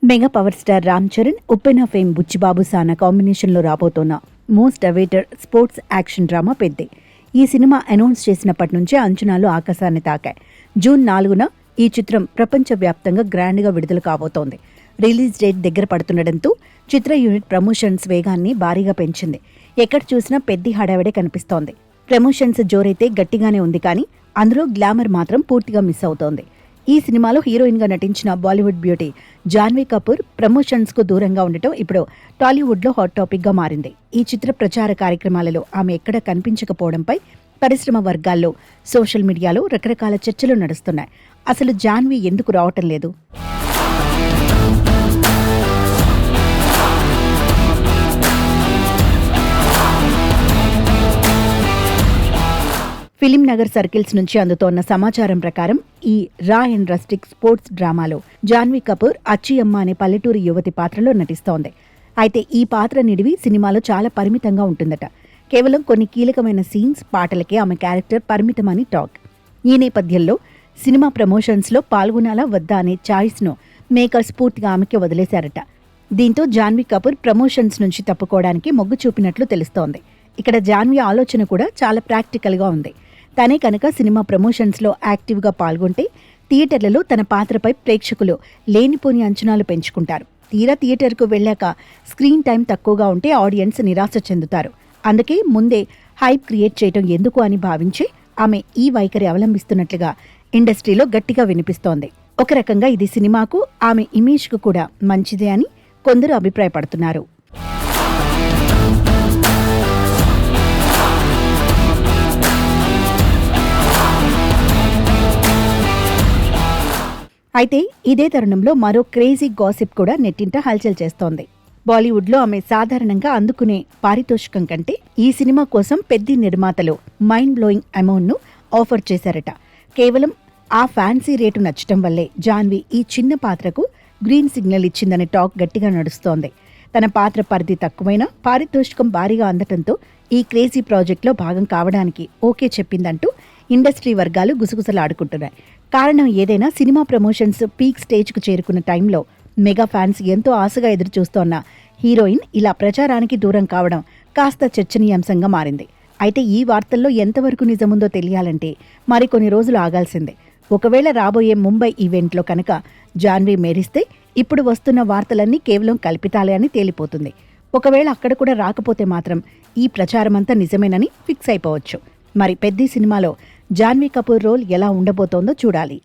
Mega power star Ram Charan, Uppena fame Buchibabu Sana కాంబినేషన్లో రాబోతోన్న most awaited sports action drama పెద్దే. ఈ సినిమా అనౌన్స్ చేసినప్పటి నుంచే అంచనాలు ఆకాశాన్ని తాకాయి. జూన్ 4న ఈ చిత్రం ప్రపంచవ్యాప్తంగా గ్రాండ్గా విడుదల కాబోతోంది. రిలీజ్ డేట్ దగ్గర పడుతుండటంతో చిత్ర యూనిట్ ప్రమోషన్స్ వేగాన్ని భారీగా పెంచింది. ఎక్కడ చూసినా పెద్ద హడావిడే కనిపిస్తోంది. ప్రమోషన్స్ జోరైతే గట్టిగానే ఉంది, కానీ అందులో గ్లామర్ మాత్రం పూర్తిగా మిస్ అవుతోంది. ఈ సినిమాలో హీరోయిన్గా నటించిన బాలీవుడ్ బ్యూటీ జాన్వీ కపూర్ ప్రమోషన్స్కు దూరంగా ఉండటం ఇప్పుడు టాలీవుడ్లో హాట్ టాపిక్గా మారింది. ఈ చిత్ర ప్రచార కార్యక్రమాలలో ఆమె ఎక్కడా కనిపించకపోవడంపై పరిశ్రమ వర్గాల్లో, సోషల్ మీడియాలో రకరకాల చర్చలు నడుస్తున్నాయి. అసలు జాన్వీ ఎందుకు రావటం లేదు? ఫిలిం నగర్ సర్కిల్స్ నుంచి అందుతోన్న సమాచారం ప్రకారం ఈ రా అండ్ రస్టిక్ స్పోర్ట్స్ డ్రామాలో జాన్వీ కపూర్ అచ్చియమ్మ అనే పల్లెటూరి యువతి పాత్రలో నటిస్తోంది. అయితే ఈ పాత్ర నిడివి సినిమాలో చాలా పరిమితంగా ఉంటుందట. కేవలం కొన్ని కీలకమైన సీన్స్, పాటలకే ఆమె క్యారెక్టర్ పరిమితమని టాక్. ఈ నేపథ్యంలో సినిమా ప్రమోషన్స్లో పాల్గొనాలా వద్దా అనే ఛాయిస్ను మేకర్స్ పూర్తిగా ఆమెకి వదిలేశారట. దీంతో జాన్వీ కపూర్ ప్రమోషన్స్ నుంచి తప్పుకోవడానికి మొగ్గు చూపినట్లు తెలుస్తోంది. ఇక్కడ జాన్వీ ఆలోచన కూడా చాలా ప్రాక్టికల్గా ఉంది. తనే కనుక సినిమా ప్రమోషన్స్లో యాక్టివ్గా పాల్గొంటే థియేటర్లలో తన పాత్రపై ప్రేక్షకులు లేనిపోని అంచనాలు పెంచుకుంటారు. తీరా థియేటర్కు వెళ్ళాక స్క్రీన్ టైం తక్కువగా ఉంటే ఆడియన్స్ నిరాశ చెందుతారు. అందుకే ముందే హైప్ క్రియేట్ చేయడం ఎందుకు అని భావించి ఆమె ఈ వైఖరి అవలంబిస్తున్నట్లుగా ఇండస్ట్రీలో గట్టిగా వినిపిస్తోంది. ఒక రకంగా ఇది సినిమాకు, ఆమె ఇమేజ్కు కూడా మంచిదే అని కొందరు అభిప్రాయపడుతున్నారు. అయితే ఇదే తరుణంలో మరో క్రేజీ గాసిప్ కూడా నెట్టింట హల్చల్ చేస్తోంది. బాలీవుడ్లో ఆమె సాధారణంగా అందుకునే పారితోషికం కంటే ఈ సినిమా కోసం పెద్ద నిర్మాతలు మైండ్ బ్లోయింగ్ అమౌంట్ను ఆఫర్ చేశారట. కేవలం ఆ ఫ్యాన్సీ రేటు నచ్చటం వల్లే జాన్వీ ఈ చిన్న పాత్రకు గ్రీన్ సిగ్నల్ ఇచ్చిందనే టాక్ గట్టిగా నడుస్తోంది. తన పాత్ర పరిధి తక్కువైనా పారితోషికం భారీగా అందటంతో ఈ క్రేజీ ప్రాజెక్ట్లో భాగం కావడానికి ఓకే చెప్పిందంటూ ఇండస్ట్రీ వర్గాలు గుసగుసలాడుకుంటున్నాయి. కారణం ఏదైనా సినిమా ప్రమోషన్స్ పీక్ స్టేజ్కు చేరుకున్న టైంలో మెగా ఫ్యాన్స్ ఎంతో ఆశగా ఎదురుచూస్తోన్న హీరోయిన్ ఇలా ప్రచారానికి దూరం కావడం కాస్త చర్చనీయాంశంగా మారింది. అయితే ఈ వార్తల్లో ఎంతవరకు నిజముందో తెలియాలంటే మరికొన్ని రోజులు ఆగాల్సిందే. ఒకవేళ రాబోయే ముంబై ఈవెంట్లో కనుక జాన్వీ మేరిస్తే ఇప్పుడు వస్తున్న వార్తలన్నీ కేవలం కల్పితాలే అని తేలిపోతుంది. ఒకవేళ అక్కడ కూడా రాకపోతే మాత్రం ఈ ప్రచారమంతా నిజమేనని ఫిక్స్ అయిపోవచ్చు. మరి పెద్ద సినిమాలో జాన్వీ కపూర్ రోల్ ఎలా ఉండబోతోందో చూడాలి.